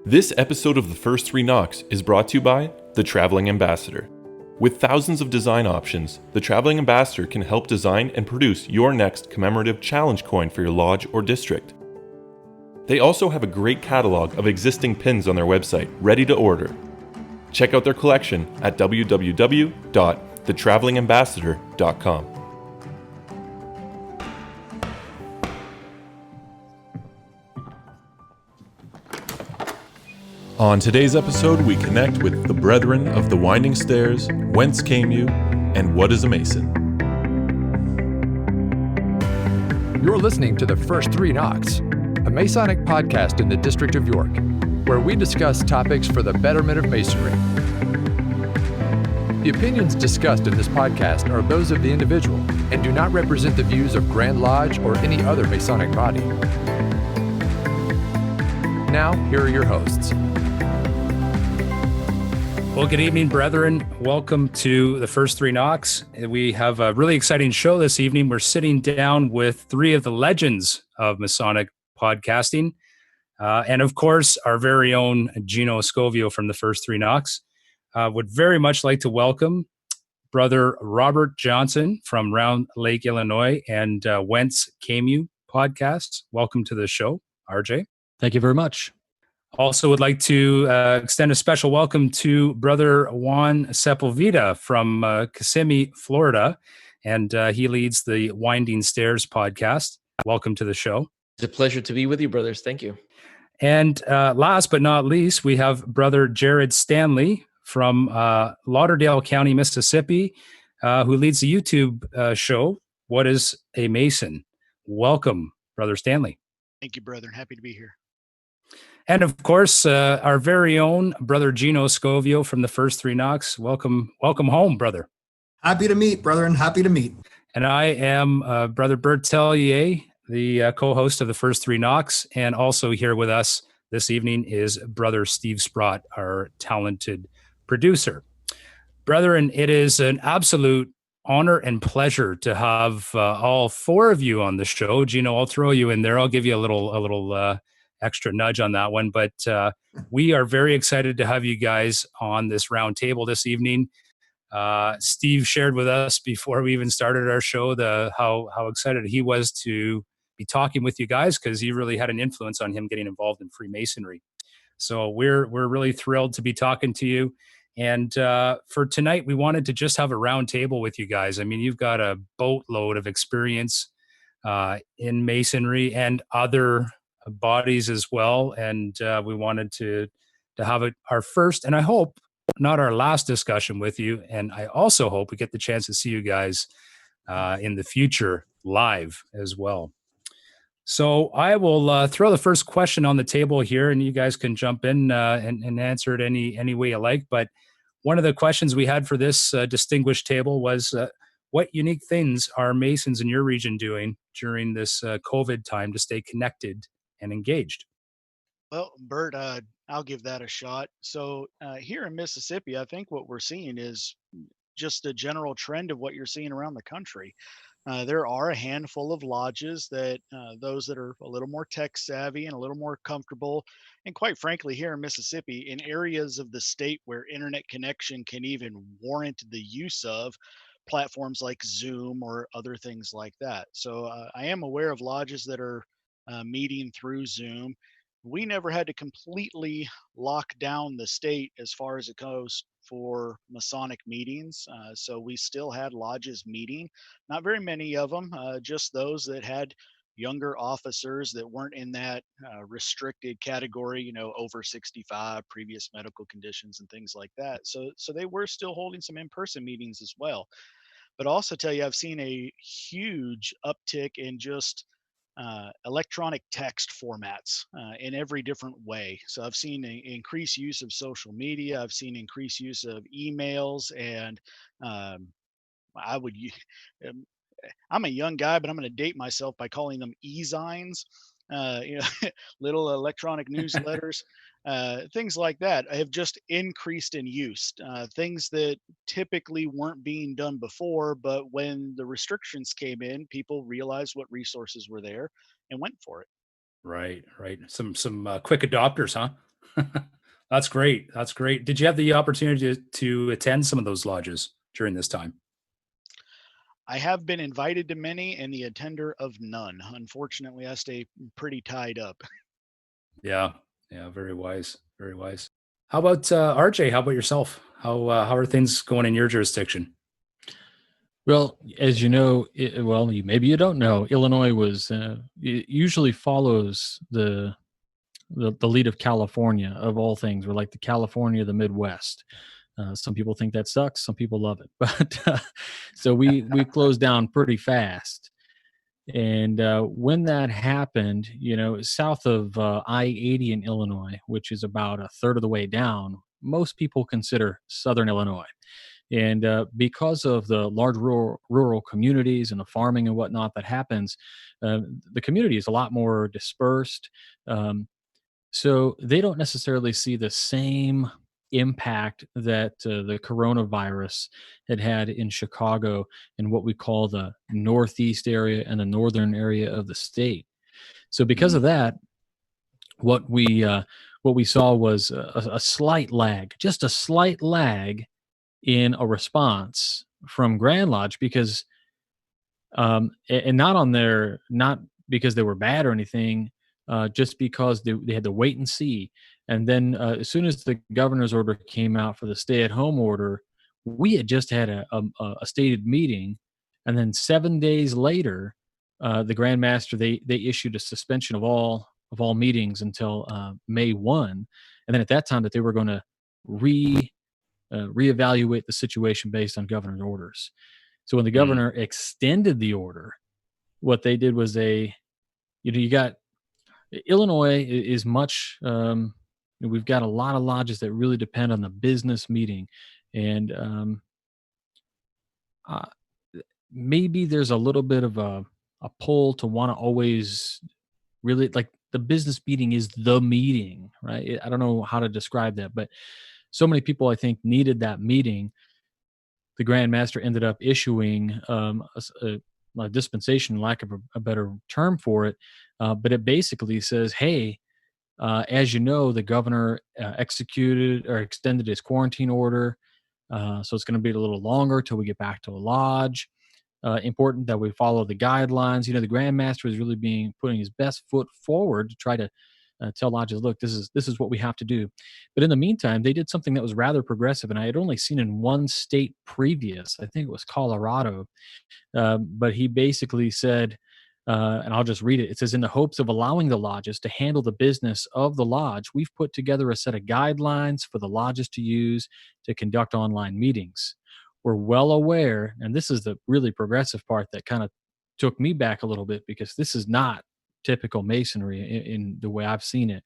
This episode of The First Three Knocks is brought to you by The Traveling Ambassador. With thousands of design options, The Traveling Ambassador can help design and produce your next commemorative challenge coin for your lodge or district. They also have a great catalog of existing pins on their website, ready to order. Check out their collection at www.thetravelingambassador.com. On today's episode, we connect with the Brethren of the Winding Stairs, Whence Came You, and What is a Mason? You're listening to The First Three Knocks, a Masonic podcast in the District of York, where we discuss topics for the betterment of Masonry. The opinions discussed in this podcast are those of the individual and do not represent the views of Grand Lodge or any other Masonic body. Now, here are your hosts. Well, good evening, brethren. Welcome to The First Three Knocks. We have a really exciting show this evening. We're sitting down with three of the legends of Masonic podcasting. And of course, our very own Gino Scovio from The First Three Knocks. Would very much like to welcome Brother Robert Johnson from Round Lake, Illinois, and Whence Came You podcast. Welcome to the show, RJ. Thank you very much. Also would like to extend a special welcome to Brother Juan Sepulveda from Kissimmee, Florida, and he leads the Winding Stairs podcast. Welcome to the show. It's a pleasure to be with you, brothers. Thank you. And last but not least, we have Brother Jared Stanley from Lauderdale County, Mississippi, who leads the YouTube show, What is a Mason? Welcome, Brother Stanley. Thank you, brethren. Happy to be here. And of course, our very own Brother Gino Scovio from The First Three Knocks. Welcome home, brother. Happy to meet, brethren. Happy to meet. And I am Brother Bert Tellier, the co-host of The First Three Knocks. And also here with us this evening is Brother Steve Sprott, our talented producer. Brethren, it is an absolute honor and pleasure to have all four of you on the show. Gino, I'll throw you in there. I'll give you a little extra nudge on that one. But we are very excited to have you guys on this round table this evening. Steve shared with us before we even started our show how excited he was to be talking with you guys, because he really had an influence on him getting involved in Freemasonry. So we're really thrilled to be talking to you. And for tonight, we wanted to just have a round table with you guys. I mean, you've got a boatload of experience in Masonry and other bodies as well. And we wanted to have our first, and I hope not our last discussion with you. And I also hope we get the chance to see you guys in the future live as well. So I will throw the first question on the table here, and you guys can jump in and answer it any way you like. But one of the questions we had for this distinguished table was, what unique things are Masons in your region doing during this COVID time to stay connected and engaged? Well, Bert, I'll give that a shot. So here in Mississippi, I think what we're seeing is just a general trend of what you're seeing around the country. There are a handful of lodges that those that are a little more tech savvy and a little more comfortable. And quite frankly, here in Mississippi, in areas of the state where internet connection can even warrant the use of platforms like Zoom or other things like that. So I am aware of lodges that are meeting through Zoom. We never had to completely lock down the state as far as it goes for Masonic meetings. So we still had lodges meeting, not very many of them, just those that had younger officers that weren't in that restricted category, over 65, previous medical conditions and things like that. So they were still holding some in-person meetings as well. But I'll also tell you, I've seen a huge uptick in just electronic text formats in every different way. So I've seen increased use of social media. I've seen increased use of emails, and I'm a young guy, but I'm going to date myself by calling them e-zines, little electronic newsletters. Things like that have just increased in use. Things that typically weren't being done before, but when the restrictions came in, people realized what resources were there and went for it. Right. Some quick adopters, huh? That's great. That's great. Did you have the opportunity to attend some of those lodges during this time? I have been invited to many and the attender of none. Unfortunately, I stay pretty tied up. Yeah. Yeah. Very wise. Very wise. How about RJ? How about yourself? How are things going in your jurisdiction? Well, as you know, maybe you don't know, Illinois was usually follows the lead of California of all things. We're like the California of the Midwest. Some people think that sucks. Some people love it, but so we closed down pretty fast. And when that happened, south of I-80 in Illinois, which is about a third of the way down, most people consider Southern Illinois. And because of the large rural communities and the farming and whatnot that happens, the community is a lot more dispersed. So they don't necessarily see the same impact that the coronavirus had in Chicago and what we call the Northeast area and the northern area of the state. So because of that, what we saw was a slight lag, just a slight lag in a response from Grand Lodge because and not because they were bad or anything, just because they had to wait and see. And then as soon as the governor's order came out for the stay-at-home order, we had just had a stated meeting, and then 7 days later, the Grand Master they issued a suspension of all meetings until May 1, and then at that time that they were going to reevaluate the situation based on governor's orders. So when the governor extended the order, what they did was you got Illinois is much. We've got a lot of lodges that really depend on the business meeting, and maybe there's a little bit of a pull to want to always really like the business meeting is the meeting, right? I don't know how to describe that, but so many people I think needed that meeting. The Grand Master ended up issuing a dispensation, lack of a better term for it, but it basically says, hey, as you know, the governor executed or extended his quarantine order, so it's going to be a little longer till we get back to a lodge. Important that we follow the guidelines. The Grand Master is really putting his best foot forward to try to tell lodges, look, this is what we have to do. But in the meantime, they did something that was rather progressive, and I had only seen in one state previous. I think it was Colorado. But he basically said, and I'll just read it. It says, in the hopes of allowing the lodges to handle the business of the lodge, we've put together a set of guidelines for the lodges to use to conduct online meetings. We're well aware, and this is the really progressive part that kind of took me back a little bit because this is not typical Masonry in the way I've seen it.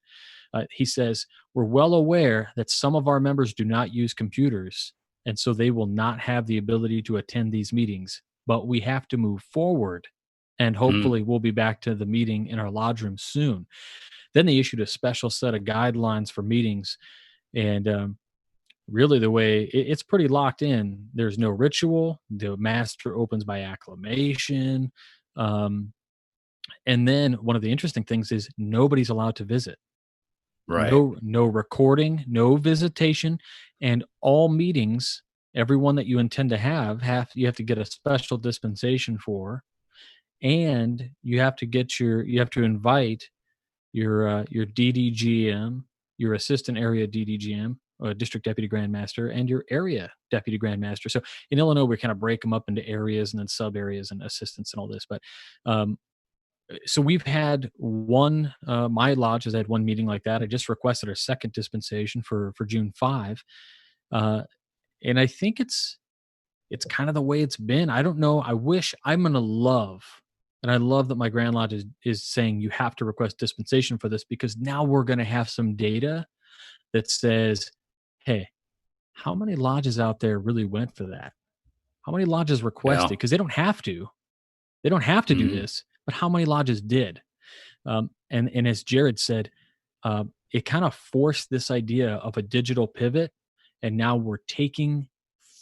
He says, we're well aware that some of our members do not use computers, and so they will not have the ability to attend these meetings. But we have to move forward, and hopefully we'll be back to the meeting in our lodge room soon. Then they issued a special set of guidelines for meetings, and really the way it's pretty locked in. There's no ritual. The master opens by acclamation. And then one of the interesting things is nobody's allowed to visit. Right. No recording, no visitation, and all meetings, everyone that you intend to you have to get a special dispensation for, and you have to invite your DDGM, your assistant area DDGM, district deputy grand master, and your area deputy grand master. So in Illinois, we kind of break them up into areas and then sub areas and assistants and all this, but so we've had one, my lodge has had one meeting like that. I just requested our second dispensation for June 5. And I think it's kind of the way it's been. I don't know. I wish I'm going to love, and I love that my Grand Lodge is saying you have to request dispensation for this, because now we're going to have some data that says, hey, how many lodges out there really went for that? How many lodges requested? Because they don't have to. They don't have to do this, but how many lodges did? And as Jared said, it kind of forced this idea of a digital pivot, and now we're taking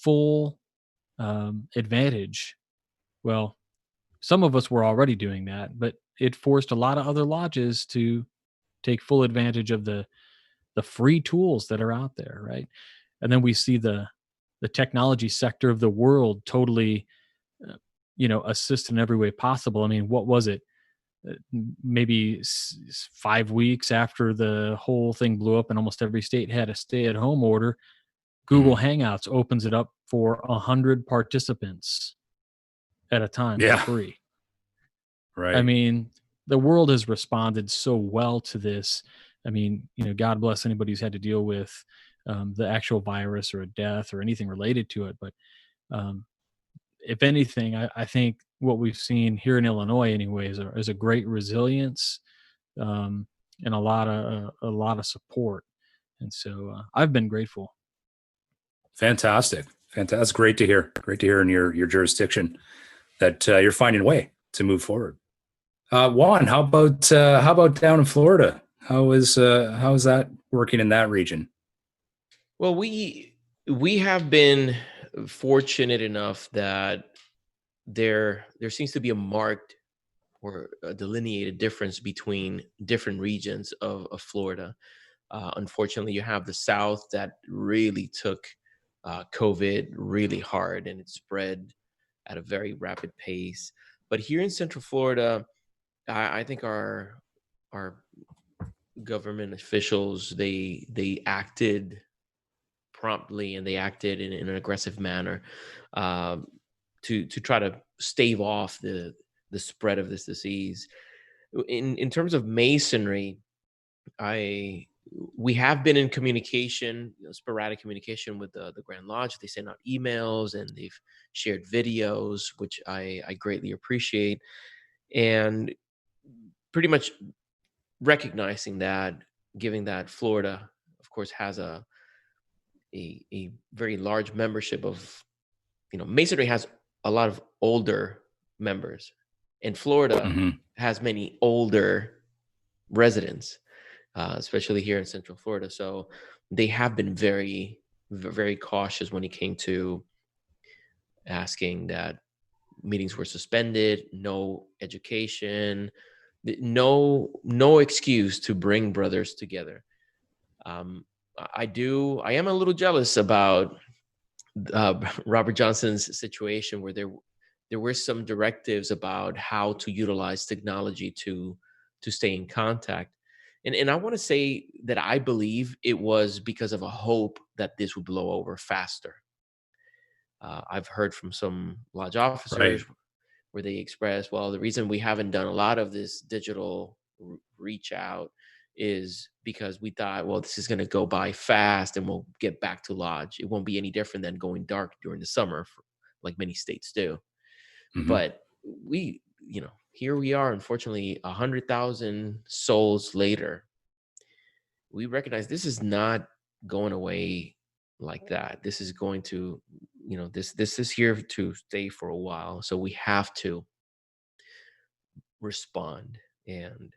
full advantage. Well, some of us were already doing that, but it forced a lot of other lodges to take full advantage of the the free tools that are out there, right? And then we see the technology sector of the world totally, assist in every way possible. I mean, what was it? Maybe 5 weeks after the whole thing blew up and almost every state had a stay-at-home order, Google Hangouts opens it up for 100 participants at a time for free. Right. I mean, the world has responded so well to this. I mean, God bless anybody who's had to deal with the actual virus or a death or anything related to it. But if anything, I think what we've seen here in Illinois, anyways, is a great resilience and a lot of support. And so I've been grateful. Fantastic. That's great to hear. Great to hear in your jurisdiction that you're finding a way to move forward. Juan, how about down in Florida? How is that working in that region? Well, we have been fortunate enough that there seems to be a marked or a delineated difference between different regions of Florida. Unfortunately, you have the South that really took COVID really hard, and it spread at a very rapid pace. But here in Central Florida, I think our government officials, they acted promptly, and they acted in an aggressive manner to try to stave off the spread of this disease. In terms of Masonry, we have been in communication, sporadic communication with the Grand Lodge. They send out emails and they've shared videos, which I greatly appreciate, and pretty much recognizing that, given that Florida, of course, has a very large membership of, Masonry has a lot of older members, and Florida has many older residents, especially here in Central Florida. So they have been very, very cautious when it came to asking that meetings were suspended, no education, no excuse to bring brothers together. I am a little jealous about Robert Johnson's situation, where there were some directives about how to utilize technology to stay in contact. And I want to say that I believe it was because of a hope that this would blow over faster. I've heard from some lodge officers where they express, well, the reason we haven't done a lot of this digital reach out is because we thought, well, this is going to go by fast and we'll get back to lodge. It won't be any different than going dark during the summer, like many states do. But we, here we are, unfortunately, 100,000 souls later. We recognize this is not going away like that. This is going to, this is here to stay for a while. So we have to respond. And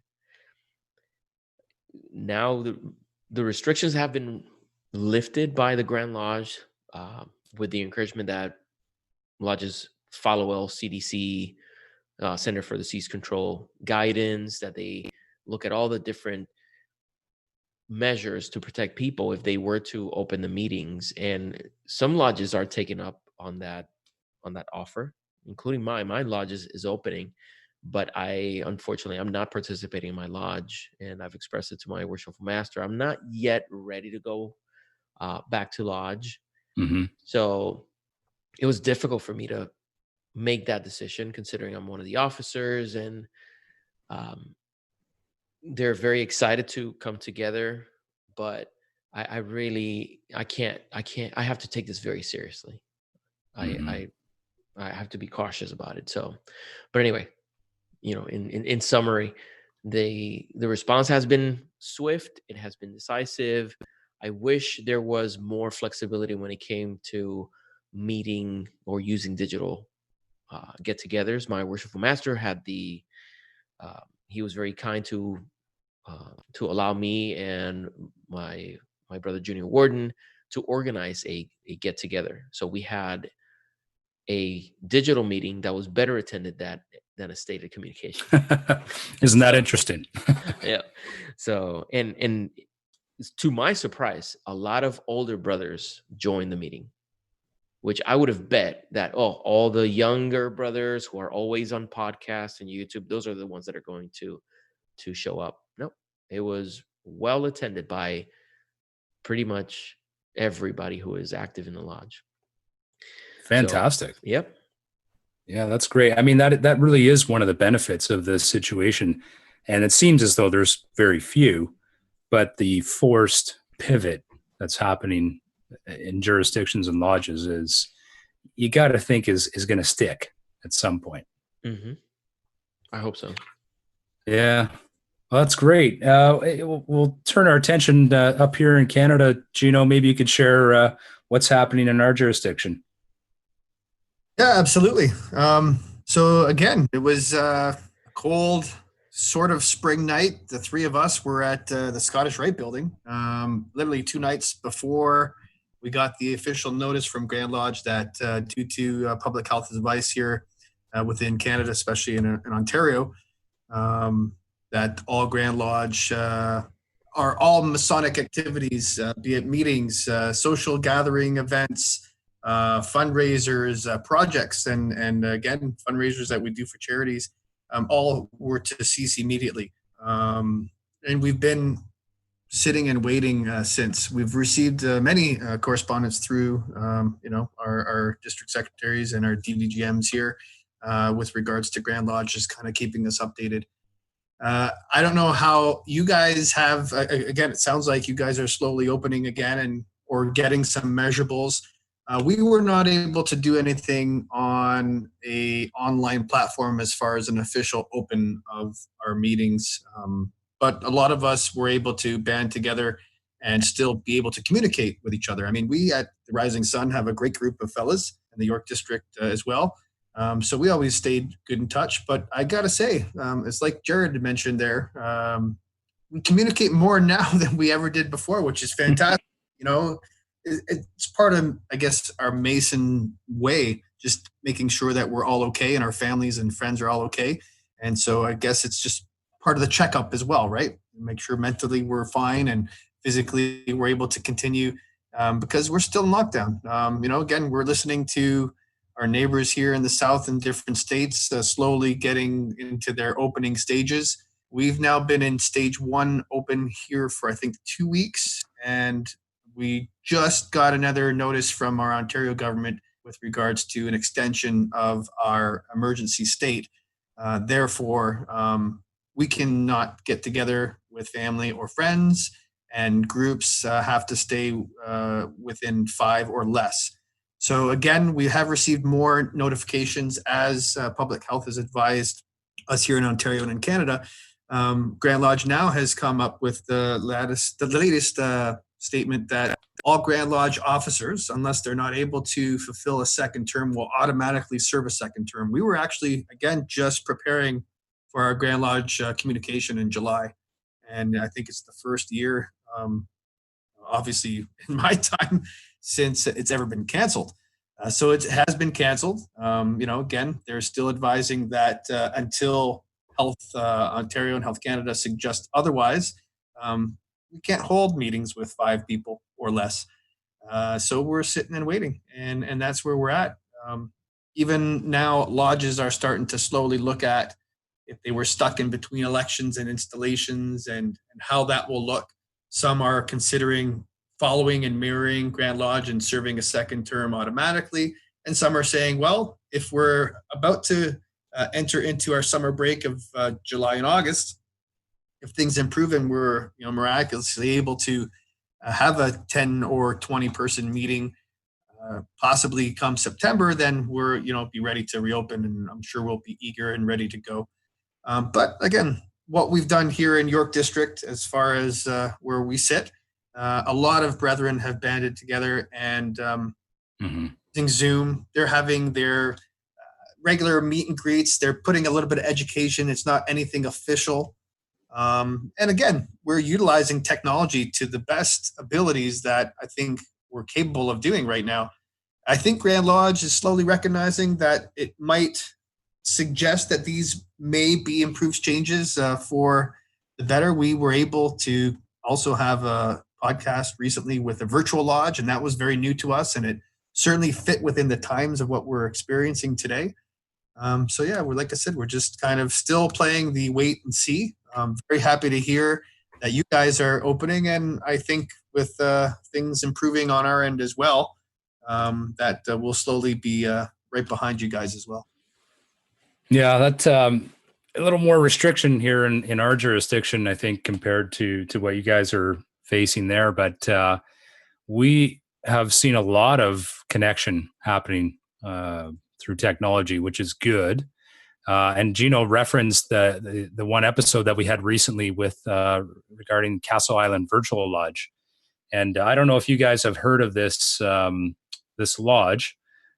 now the restrictions have been lifted by the Grand Lodge with the encouragement that lodges follow CDC, Center for Disease Control guidance, that they look at all the different measures to protect people if they were to open the meetings. And some lodges are taking up on that offer, including mine. My lodge is opening, but unfortunately I'm not participating in my lodge, and I've expressed it to my worshipful master. I'm not yet ready to go back to lodge. So it was difficult for me to make that decision, considering I'm one of the officers, and they're very excited to come together, but I have to take this very seriously. I have to be cautious about it. So, but anyway, in summary, the response has been swift. It has been decisive. I wish there was more flexibility when it came to meeting or using digital get-togethers. My worshipful master had he was very kind to allow me and my brother Junior Warden to organize a get-together. So we had a digital meeting that was better attended than a stated communication. Isn't that interesting? Yeah. So and to my surprise, a lot of older brothers joined the meeting, which I would have bet that, all the younger brothers who are always on podcasts and YouTube, those are the ones that are going to show up. No, it was well attended by pretty much everybody who is active in the lodge. Fantastic. So, yep. Yeah, that's great. I mean, that really is one of the benefits of this situation. And it seems as though there's very few, but the forced pivot that's happening in jurisdictions and lodges is, you got to think is going to stick at some point. Mm-hmm. I hope so. Yeah. Well, that's great. We'll turn our attention up here in Canada. Gino, maybe you could share what's happening in our jurisdiction. Yeah, absolutely. So again, it was a cold sort of spring night. The three of us were at the Scottish Rite building, literally 2 nights before we got the official notice from Grand Lodge that due to public health advice here within Canada, especially in Ontario, that all Grand Lodge are all Masonic activities, be it meetings, social gathering events, fundraisers, projects, and again, fundraisers that we do for charities, all were to cease immediately. And we've been sitting and waiting since. We've received many correspondence through, our district secretaries and our DVGMs here with regards to Grand Lodge, just kind of keeping us updated. I don't know how you guys have, again, it sounds like you guys are slowly opening again or getting some measurables. We were not able to do anything on a online platform as far as an official open of our meetings. But a lot of us were able to band together and still be able to communicate with each other. I mean, we at the Rising Sun have a great group of fellas in the York District as well. So we always stayed good in touch. But I got to say, it's like Jared mentioned there, we communicate more now than we ever did before, which is fantastic. It's part of, I guess, our Mason way, just making sure that we're all okay and our families and friends are all okay. And so I guess it's just part of the checkup as well, right? Make sure mentally we're fine and physically we're able to continue because we're still in lockdown. Again, we're listening to our neighbors here in the South in different states slowly getting into their opening stages. We've now been in stage 1 open here for, I think, 2 weeks. And we just got another notice from our Ontario government with regards to an extension of our emergency state. Therefore, we cannot get together with family or friends, and groups have to stay within 5 or less. So again, we have received more notifications as public health has advised us here in Ontario and in Canada. Grand Lodge now has come up with the latest statement that all Grand Lodge officers, unless they're not able to fulfill a second term, will automatically serve a second term. We were actually, again, just preparing for our Grand Lodge communication in July. And I think it's the first year, obviously in my time, since it's ever been canceled. So it has been canceled. Again, they're still advising that until Ontario and Health Canada suggest otherwise, we can't hold meetings with 5 people or less. So we're sitting and waiting, and that's where we're at. Even now, lodges are starting to slowly look at if they were stuck in between elections and installations and how that will look. Some are considering following and mirroring Grand Lodge and serving a second term automatically. And some are saying, well, if we're about to enter into our summer break of July and August, if things improve and we're miraculously able to have a 10 or 20 person meeting, possibly come September, then we're be ready to reopen, and I'm sure we'll be eager and ready to go. But again, what we've done here in York District, as far as where we sit, a lot of brethren have banded together and using Zoom. They're having their regular meet and greets. They're putting a little bit of education. It's not anything official. And again, we're utilizing technology to the best abilities that I think we're capable of doing right now. I think Grand Lodge is slowly recognizing that it might suggest that these may be improved changes for the better. We were able to also have a podcast recently with a virtual lodge, and that was very new to us, and it certainly fit within the times of what we're experiencing today. So yeah, we're, like I said, we're just kind of still playing the wait and see. I'm very happy to hear that you guys are opening, and I think with things improving on our end as well, that we'll slowly be right behind you guys as well. Yeah, that's a little more restriction here in our jurisdiction, I think, compared to what you guys are facing there. But we have seen a lot of connection happening through technology, which is good. And Gino referenced the one episode that we had recently with regarding Castle Island Virtual Lodge. And I don't know if you guys have heard of this this lodge.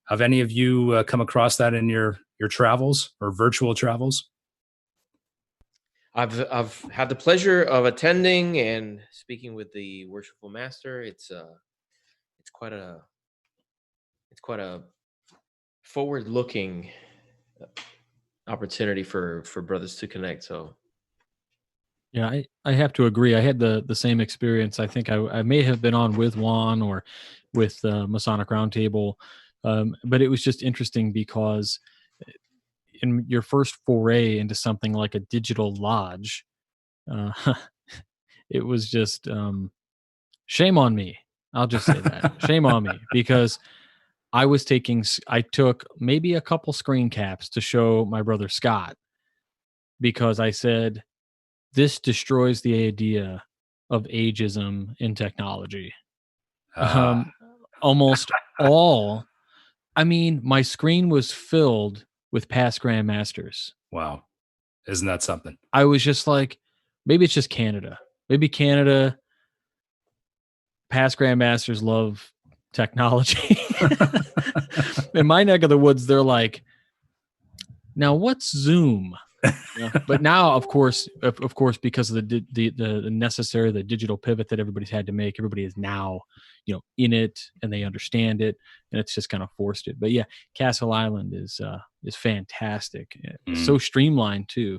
Have any of you come across that in your travels or virtual travels? I've had the pleasure of attending and speaking with the worshipful master. It's quite a forward-looking opportunity for brothers to connect. So Yeah, I have to agree. I had the same experience. I think I may have been on with Juan or with Masonic Roundtable, but it was just interesting because in your first foray into something like a digital lodge, uh, it was just shame on me. I'll just say that. Shame on me, because I took maybe a couple screen caps to show my brother Scott, because I said, this destroys the idea of ageism in technology. Almost all, I mean, my screen was filled with past grandmasters. Wow. Isn't that something? I was just like, maybe it's just Canada. Maybe Canada, past grandmasters love technology. In my neck of the woods, they're like, now what's Zoom? Yeah. But now, of course, because of the necessary, the digital pivot that everybody's had to make, everybody is now, in it, and they understand it, and it's just kind of forced it. But yeah, Castle Island is fantastic. So streamlined too.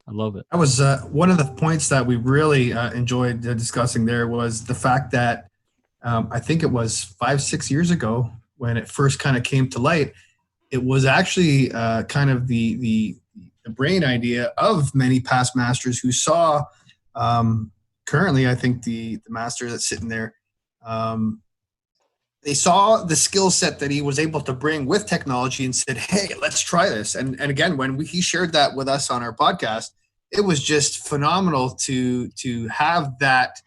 I love it. That was one of the points that we really enjoyed discussing there, was the fact that I think it was 5-6 years ago when it first kind of came to light. It was actually kind of the brain idea of many past masters who saw currently, I think the master that's sitting there, they saw the skill set that he was able to bring with technology and said, hey, let's try this. And again, when he shared that with us on our podcast, it was just phenomenal to have that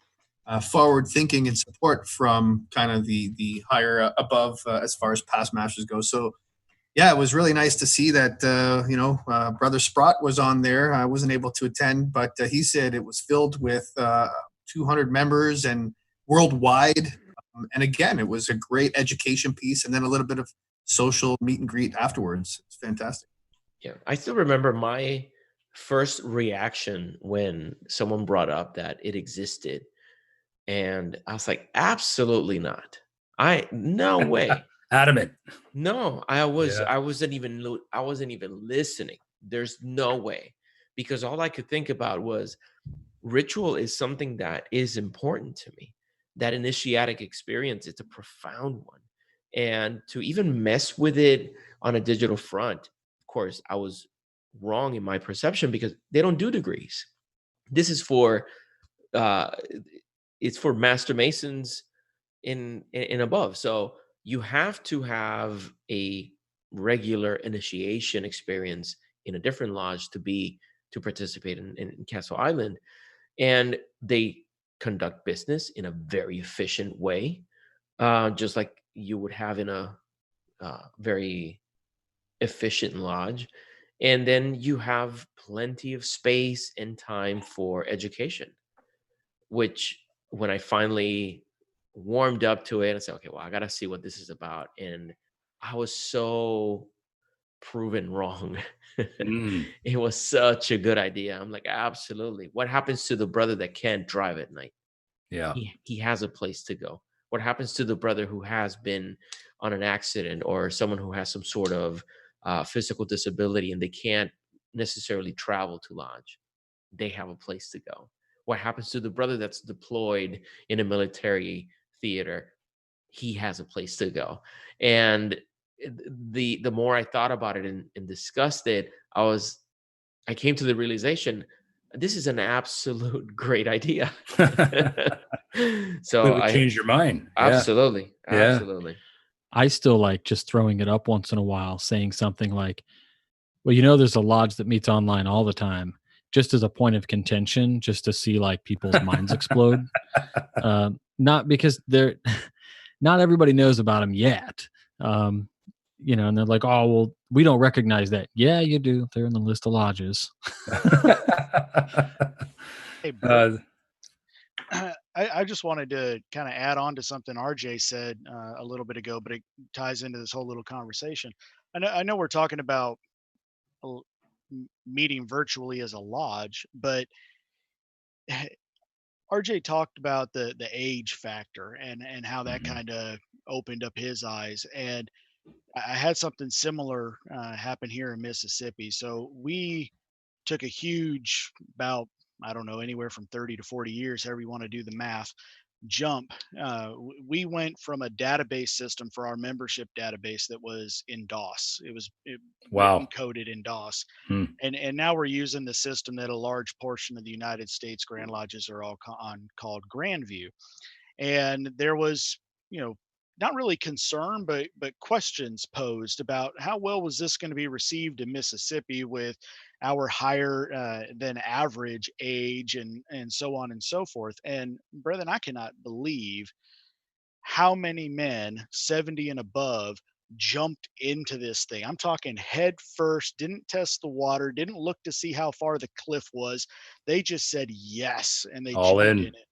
forward thinking and support from kind of the higher above as far as past masters go. So yeah, it was really nice to see that, Brother Sprott was on there. I wasn't able to attend, but he said it was filled with 200 members and worldwide. And again, it was a great education piece, and then a little bit of social meet and greet afterwards. It's fantastic. yeah, I still remember my first reaction when someone brought up that it existed. And I was like, absolutely not. No way. Adamant. No, I wasn't even listening. There's no way, because all I could think about was ritual is something that is important to me. That initiatic experience, it's a profound one. And to even mess with it on a digital front, of course, I was wrong in my perception, because they don't do degrees. This is for it's for master masons in above. So you have to have a regular initiation experience in a different lodge to participate in Castle Island. And they conduct business in a very efficient way, just like you would have in a very efficient lodge. And then you have plenty of space and time for education, which when I finally warmed up to it, I said, okay, well, I got to see what this is about. And I was so proven wrong. It was such a good idea. I'm like, absolutely. What happens to the brother that can't drive at night? Yeah. He has a place to go. What happens to the brother who has been on an accident, or someone who has some sort of physical disability and they can't necessarily travel to lodge? They have a place to go. what happens to the brother that's deployed in a military theater? He has a place to go. And the more I thought about it and discussed it, I came to the realization, this is an absolute great idea. So Completely change your mind. absolutely, Yeah. absolutely. I still like just throwing it up once in a while, saying something like, well, you know, there's a lodge that meets online all the time, just as a point of contention, just to see like people's minds explode. Not because they're not everybody knows about them yet. You know, and they're like, oh, well, we don't recognize that. Yeah, you do. They're in the list of lodges. Hey, Bert, I just wanted to kind of add on to something RJ said a little bit ago, but it ties into this whole little conversation. I know we're talking about meeting virtually as a lodge, but RJ talked about the age factor and how that kind of opened up his eyes. And I had something similar happen here in Mississippi. So we took a huge, about, I don't know, anywhere from 30 to 40 years, however you want to do the math, jump. We went from a database system for our membership database that was in DOS. It was written, Wow. coded in DOS. Hmm. And now we're using the system that a large portion of the United States Grand Lodges are all on, called Grandview. And there was, not really concern, but questions posed about how well was this going to be received in Mississippi with our higher than average age and so on and so forth. And brethren, I cannot believe how many men 70 and above jumped into this thing. I'm talking head first, didn't test the water, didn't look to see how far the cliff was. They just said yes, and they All jumped in. in it.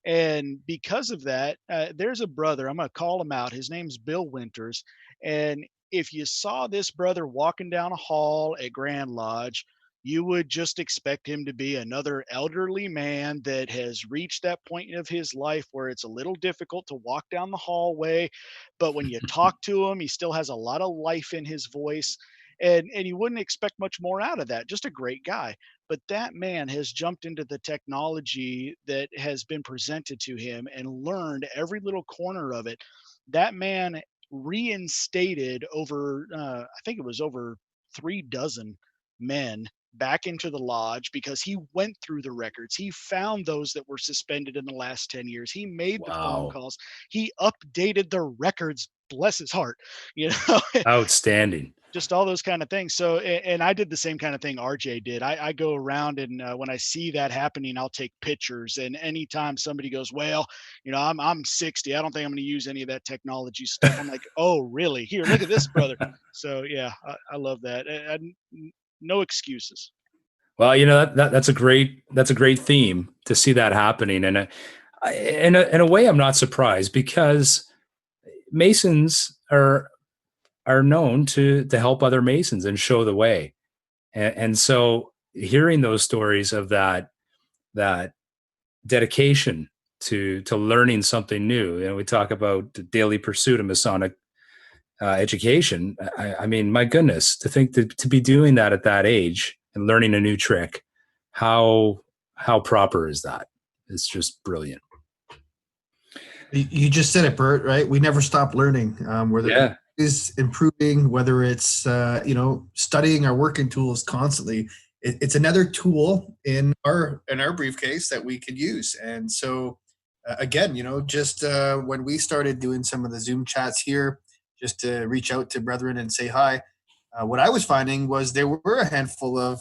And because of that, there's a brother, I'm going to call him out. His name's Bill Winters. And if you saw this brother walking down a hall at Grand Lodge, you would just expect him to be another elderly man that has reached that point of his life where it's a little difficult to walk down the hallway. But when you talk to him, he still has a lot of life in his voice. And you wouldn't expect much more out of that. Just a great guy. But that man has jumped into the technology that has been presented to him and learned every little corner of it. That man reinstated over, I think it was over 3 dozen men back into the lodge because he went through the records. He found those that were suspended in the last 10 years. He made the phone Wow. calls. He updated the records. Bless his heart. You know, Outstanding. just all those kind of things. So, and I did the same kind of thing RJ did. I go around and when I see that happening, I'll take pictures. And anytime somebody goes, well, I'm 60, I don't think I'm going to use any of that technology stuff. I'm like, oh, really? Here, look at this, brother. So yeah, I love that. No excuses. Well, that's a great theme to see that happening, and in a way, I'm not surprised because Masons are known to help other Masons and show the way, and so hearing those stories of that dedication to learning something new, we talk about the daily pursuit of Masonic education. I mean, my goodness, to think to be doing that at that age and learning a new trick, how proper is that? It's just brilliant. You just said it, Bert, right? We never stop learning. Whether it is improving, whether it's, studying our working tools constantly, it's another tool in our briefcase that we could use. And so again, just when we started doing some of the Zoom chats here, just to reach out to brethren and say hi, what I was finding was there were a handful of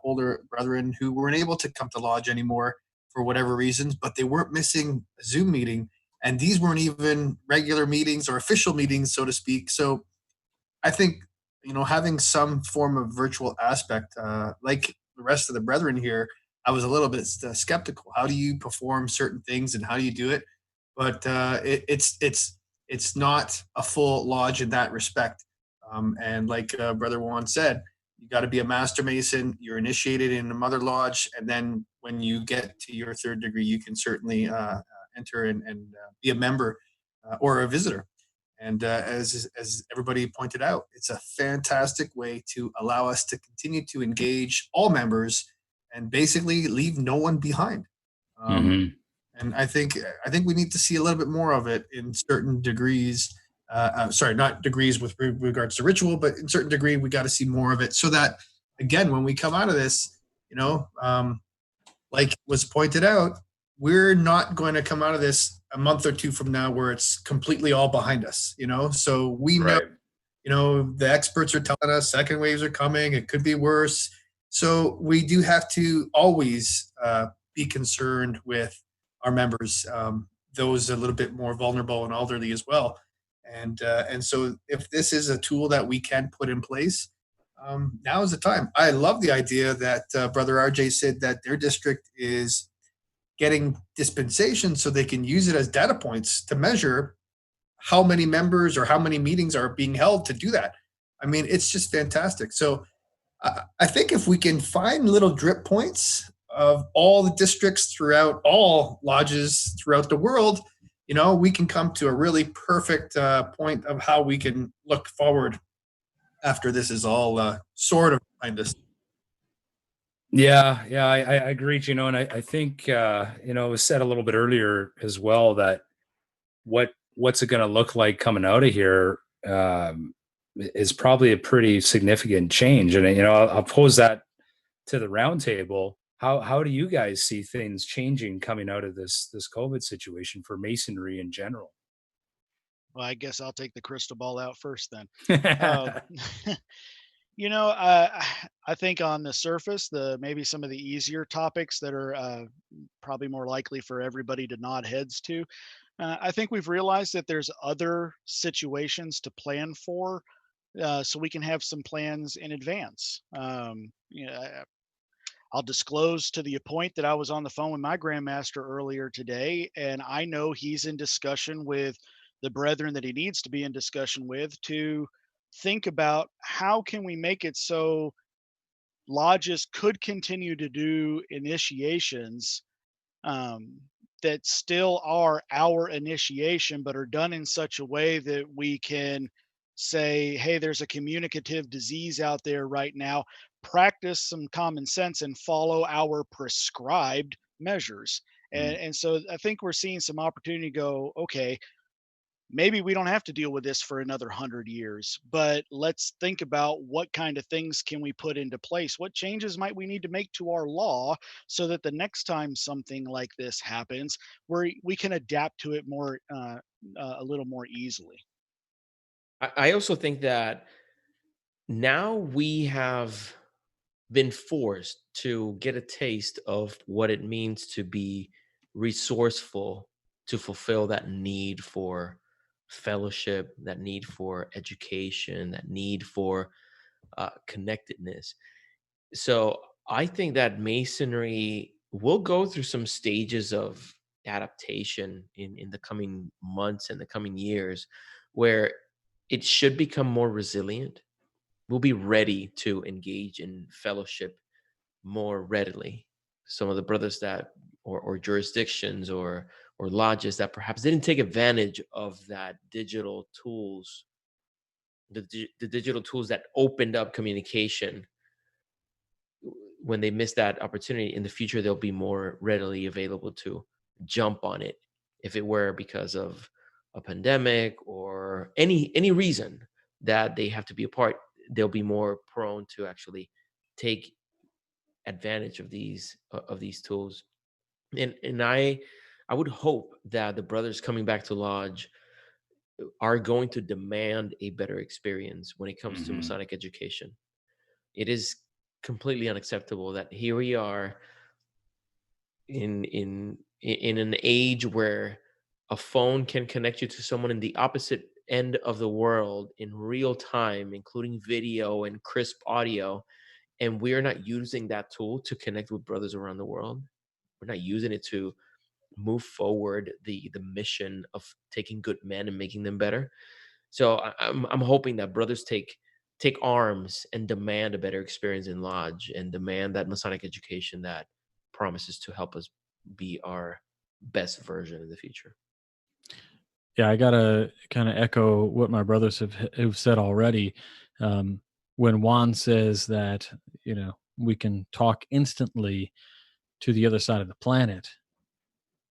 older brethren who weren't able to come to lodge anymore for whatever reasons, but they weren't missing a Zoom meeting. And these weren't even regular meetings or official meetings, so to speak. So I think, having some form of virtual aspect, like the rest of the brethren here, I was a little bit skeptical. How do you perform certain things and how do you do it? But it's not a full lodge in that respect. And like Brother Juan said, you got to be a master mason. You're initiated in a mother lodge, and then when you get to your third degree, you can certainly enter and be a member or a visitor. And as everybody pointed out, it's a fantastic way to allow us to continue to engage all members and basically leave no one behind. And I think we need to see a little bit more of it in certain degrees. Sorry, not degrees with regards to ritual, but in certain degree, we got to see more of it so that, again, when we come out of this, like was pointed out, we're not going to come out of this a month or two from now where it's completely all behind us, So we know, the experts are telling us second waves are coming. It could be worse. So we do have to always be concerned with our members, those a little bit more vulnerable and elderly as well. And so if this is a tool that we can put in place, now is the time. I love the idea that Brother RJ said that their district is getting dispensation so they can use it as data points to measure how many members or how many meetings are being held to do that. I mean, it's just fantastic. So I think if we can find little drip points of all the districts throughout all lodges throughout the world, we can come to a really perfect point of how we can look forward after this is all sort of behind us. Yeah, I agree, and I think it was said a little bit earlier as well that what's it going to look like coming out of here is probably a pretty significant change, and I'll pose that to the roundtable. How do you guys see things changing coming out of this COVID situation for Masonry in general? Well, I guess I'll take the crystal ball out first then. I think on the surface, maybe some of the easier topics that are probably more likely for everybody to nod heads to. I think we've realized that there's other situations to plan for, so we can have some plans in advance. I'll disclose to the point that I was on the phone with my grandmaster earlier today, and I know he's in discussion with the brethren that he needs to be in discussion with to think about how can we make it so lodges could continue to do initiations that still are our initiation, but are done in such a way that we can say, hey, there's a communicative disease out there right now. Practice some common sense and follow our prescribed measures. And so I think we're seeing some opportunity to go, okay, maybe we don't have to deal with this for another 100 years, but let's think about what kind of things can we put into place? What changes might we need to make to our law so that the next time something like this happens, we can adapt to it more, a little more easily. I also think that now we have been forced to get a taste of what it means to be resourceful, to fulfill that need for fellowship, that need for education, that need for connectedness. So I think that Masonry will go through some stages of adaptation in the coming months and the coming years where it should become more resilient. We'll be ready to engage in fellowship more readily. Some of the brothers that or jurisdictions or lodges that perhaps didn't take advantage of that digital tools, the digital tools that opened up communication, when they miss that opportunity in the future, they'll be more readily available to jump on it. If it were because of a pandemic or any reason that they have to be apart, they'll be more prone to actually take advantage of these tools. And I would hope that the brothers coming back to lodge are going to demand a better experience when it comes to Masonic education. It is completely unacceptable that here we are in an age where a phone can connect you to someone in the opposite end of the world in real time, including video and crisp audio, and we are not using that tool to connect with brothers around the world. We're not using it to move forward the mission of taking good men and making them better. So I'm hoping that brothers take arms and demand a better experience in lodge and demand that Masonic education that promises to help us be our best version in the future. Yeah, I gotta kind of echo what my brothers have said already. When Juan says that we can talk instantly to the other side of the planet,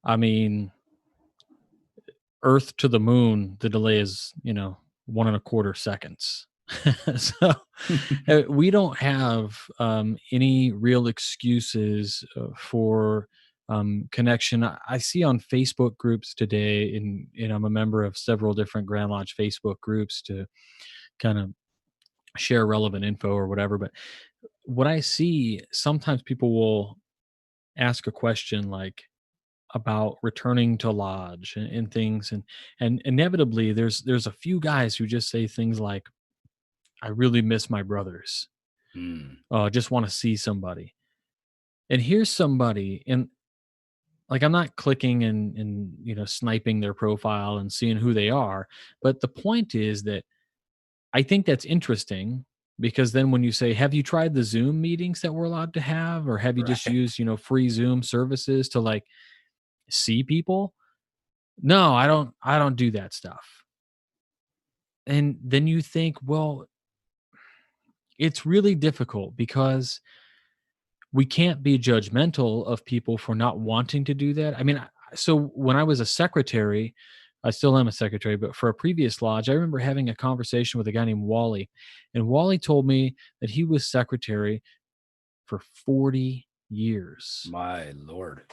I mean, Earth to the moon, the delay is, 1.25 seconds. So we don't have any real excuses for connection. I see on Facebook groups today, and I'm a member of several different Grand Lodge Facebook groups to kind of share relevant info or whatever. But what I see, sometimes people will ask a question like about returning to lodge and things, and inevitably there's a few guys who just say things like, I really miss my brothers. Just want to see somebody. And here's somebody, and like, I'm not clicking and sniping their profile and seeing who they are, but the point is that I think that's interesting, because then when you say, have you tried the Zoom meetings that we're allowed to have, or have you just used, free Zoom services to like see people? No, I don't do that stuff. And then you think, well, it's really difficult because we can't be judgmental of people for not wanting to do that. I mean, so when I was a secretary, I still am a secretary, but for a previous lodge, I remember having a conversation with a guy named Wally. And Wally told me that he was secretary for 40 years. My Lord.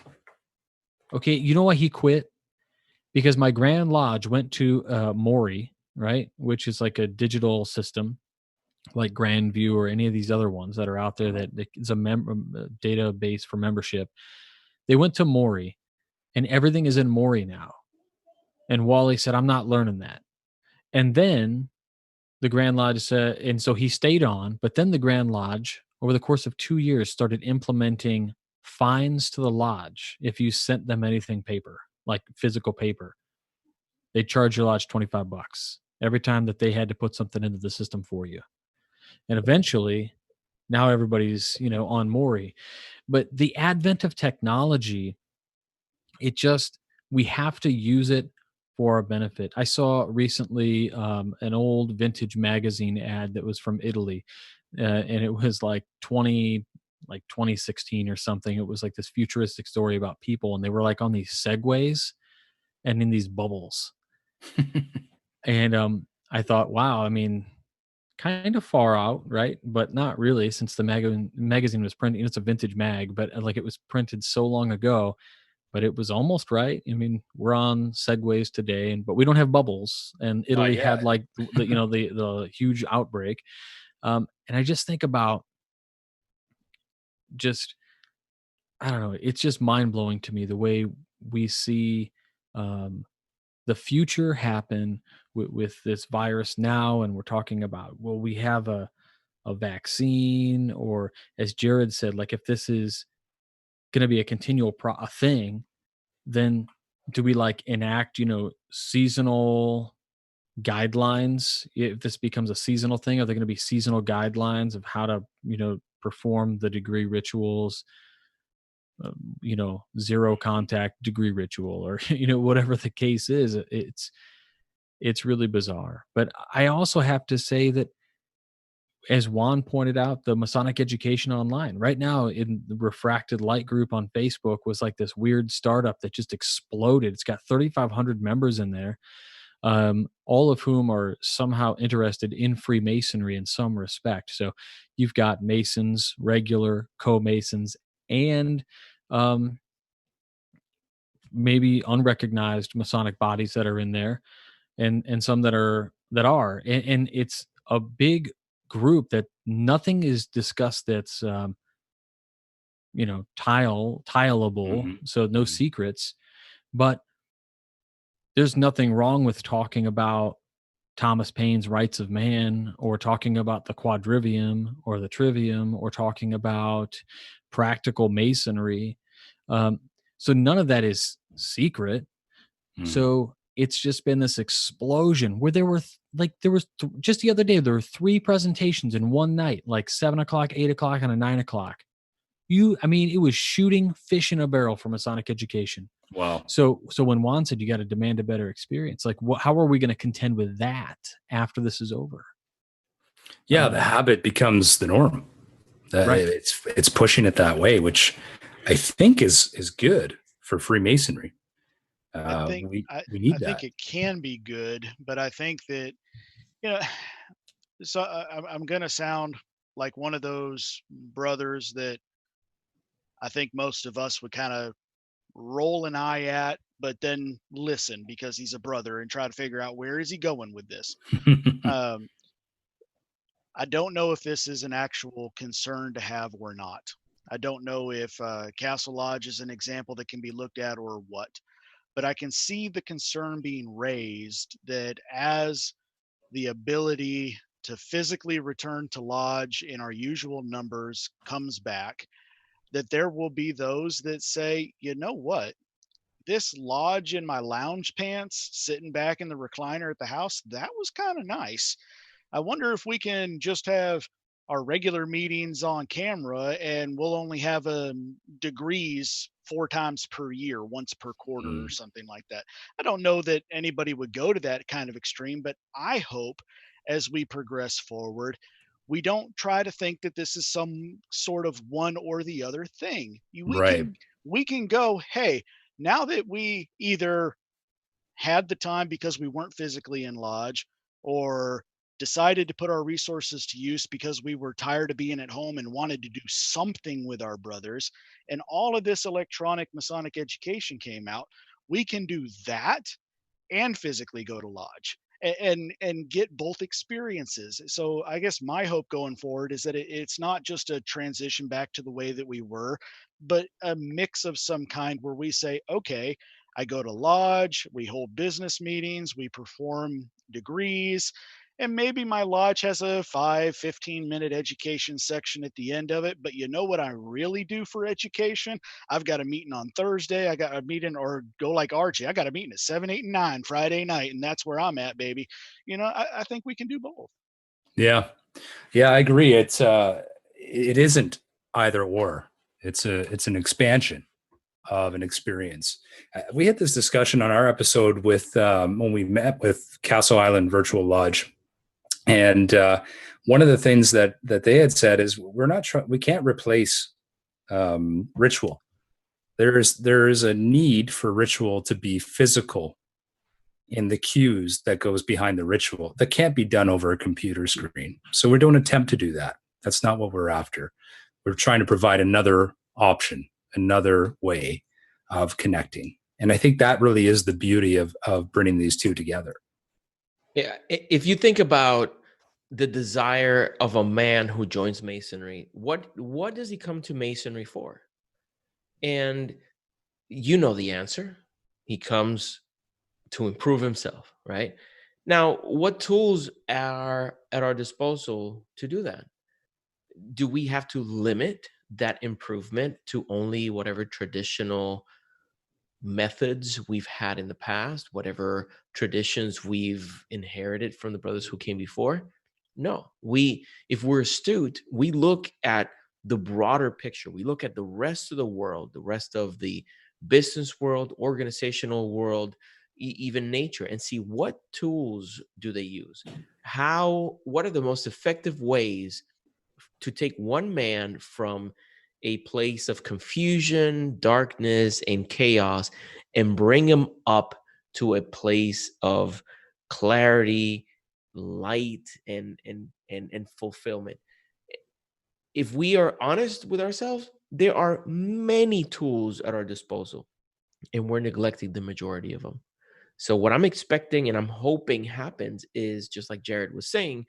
Okay, you know why he quit? Because my Grand Lodge went to Maury, right? Which is like a digital system, like Grandview or any of these other ones that are out there that is a database for membership. They went to Maury, and everything is in Maury now. And Wally said, I'm not learning that. And then the Grand Lodge said, and so he stayed on, but then the Grand Lodge, over the course of 2 years, started implementing fines to the lodge if you sent them anything paper, like physical paper. They charge your lodge $25 every time that they had to put something into the system for you. And eventually, now everybody's, on Maury. But the advent of technology, we have to use it for our benefit. I saw recently an old vintage magazine ad that was from Italy, and it was like 2016 or something. It was like this futuristic story about people, and they were like on these segways and in these bubbles. And I thought, wow, I mean, kind of far out, right? But not really, since the magazine was printed. It's a vintage mag, but like it was printed so long ago. But it was almost right. I mean, we're on segways today, but we don't have bubbles. And Italy had like the huge outbreak. And I just think about I don't know. It's just mind blowing to me the way we see the future happen with this virus now. And we're talking about, well, we have a vaccine, or as Jared said, like if this is going to be a continual thing, then do we like enact, seasonal guidelines? If this becomes a seasonal thing, are there going to be seasonal guidelines of how to, perform the degree rituals, zero contact degree ritual, or, whatever the case is? It's really bizarre. But I also have to say that, as Juan pointed out, the Masonic education online right now in the Refracted Light group on Facebook was like this weird startup that just exploded. It's got 3,500 members in there, all of whom are somehow interested in Freemasonry in some respect. So you've got Masons, regular co-Masons, and maybe unrecognized Masonic bodies that are in there, and some that are, and it's a big group that nothing is discussed that's tileable, so no secrets. But there's nothing wrong with talking about Thomas Paine's Rights of Man, or talking about the quadrivium or the trivium, or talking about practical masonry. So none of that is secret. So it's just been this explosion where just the other day, there were 3 presentations in one night, like 7 o'clock, 8 o'clock, and a 9 o'clock. It was shooting fish in a barrel for Masonic education. Wow. So when Juan said you got to demand a better experience, like how are we going to contend with that after this is over? Yeah, the habit becomes the norm. It's pushing it that way, which I think is good for Freemasonry. I think We I, need I think that. it can be good, but I think that you know. So I'm going to sound like one of those brothers that I think most of us would kind of roll an eye at, but then listen because he's a brother and try to figure out where is he going with this. Um, I don't know if this is an actual concern to have or not. I don't know if Castle Lodge is an example that can be looked at or what, but I can see the concern being raised that as the ability to physically return to lodge in our usual numbers comes back, that there will be those that say, you know what, this lodge in my lounge pants sitting back in the recliner at the house, that was kind of nice. I wonder if we can just have our regular meetings on camera and we'll only have degrees 4 times per year, once per quarter or Mm, something like that. I don't know that anybody would go to that kind of extreme, but I hope as we progress forward, we don't try to think that this is some sort of one or the other thing. right. We can go, hey, now that we either had the time because we weren't physically in lodge or decided to put our resources to use because we were tired of being at home and wanted to do something with our brothers, and all of this electronic Masonic education came out, we can do that and physically go to lodge and get both experiences. So I guess my hope going forward is that it's not just a transition back to the way that we were, but a mix of some kind where we say, okay, I go to lodge, we hold business meetings, we perform degrees, and maybe my lodge has a 15-minute education section at the end of it. But you know what I really do for education? I've got a meeting on Thursday. I got a meeting, or go like Archie, I got a meeting at 7, 8, and 9 Friday night, and that's where I'm at, baby. I think we can do both. Yeah. Yeah, I agree. It isn't either or. It's an expansion of an experience. We had this discussion on our episode with when we met with Castle Island Virtual Lodge, and one of the things that they had said is we can't replace ritual. There is a need for ritual to be physical in the cues that goes behind the ritual that can't be done over a computer screen. So we don't attempt to do that. That's not what we're after. We're trying to provide another option, another way of connecting. And I think that really is the beauty of bringing these two together. Yeah, if you think about the desire of a man who joins Masonry, what does he come to Masonry for? And you know the answer. He comes to improve himself, right? Now, what tools are at our disposal to do that? Do we have to limit that improvement to only whatever traditional methods we've had in the past, whatever traditions we've inherited from the brothers who came before? No, if we're astute, we look at the broader picture. We look at the rest of the world, the rest of the business world, organizational world, even nature, and see what tools do they use? What are the most effective ways to take one man from a place of confusion, darkness, and chaos and bring him up to a place of clarity, light, and fulfillment? If we are honest with ourselves, there are many tools at our disposal, and we're neglecting the majority of them. So what I'm expecting and I'm hoping happens is, just like Jared was saying,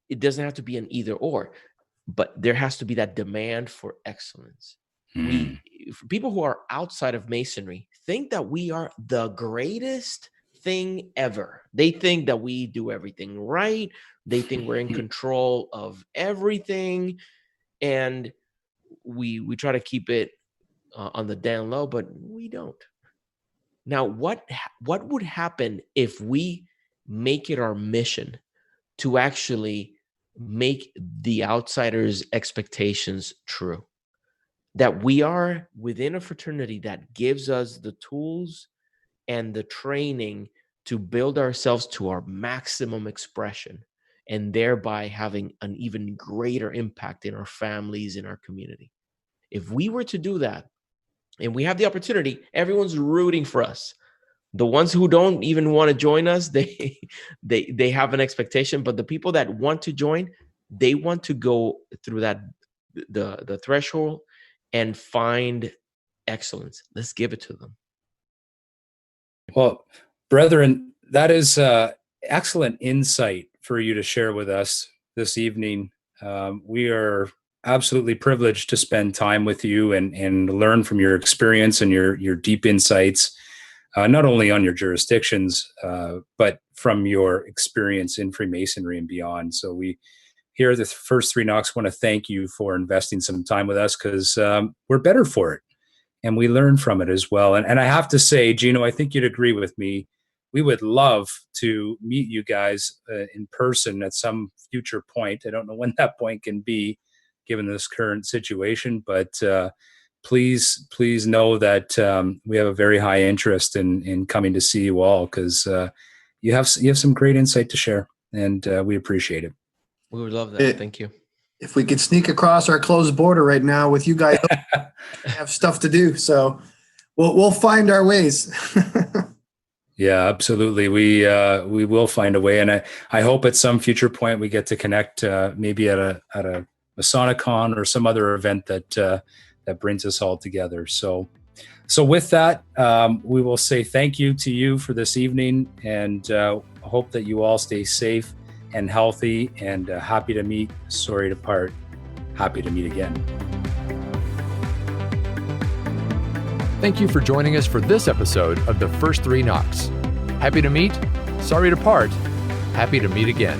it doesn't have to be an either or, but there has to be that demand for excellence. For people who are outside of Masonry, think that we are the greatest thing ever. They think that we do everything right. They think we're in control of everything, and we try to keep it on the down low, but we don't. Now, what would happen if we make it our mission to actually make the outsiders' expectations true? That we are within a fraternity that gives us the tools and the training to build ourselves to our maximum expression, and thereby having an even greater impact in our families, in our community. If we were to do that, and we have the opportunity, everyone's rooting for us. The ones who don't even want to join us, they have an expectation. But the people that want to join, they want to go through that the threshold and find excellence. Let's give it to them. Well, brethren, that is excellent insight for you to share with us this evening. We are absolutely privileged to spend time with you and learn from your experience and your deep insights, not only on your jurisdictions, but from your experience in Freemasonry and beyond. So we here at the First Three Knocks want to thank you for investing some time with us, because we're better for it and we learn from it as well. And I have to say, Gino, I think you'd agree with me. We would love to meet you guys in person at some future point. I don't know when that point can be, given this current situation, but please know that we have a very high interest in coming to see you all, because you have some great insight to share, and we appreciate it. We would love that. Thank you. If we could sneak across our closed border right now with you guys, have stuff to do. So we'll find our ways. Yeah, absolutely. We will find a way, and I hope at some future point we get to connect, maybe at a Masonic Con or some other event that brings us all together. So with that, we will say thank you to you for this evening, and hope that you all stay safe and healthy, and happy to meet, sorry to part, happy to meet again. Thank you for joining us for this episode of the First Three Knocks. Happy to meet, sorry to part, happy to meet again.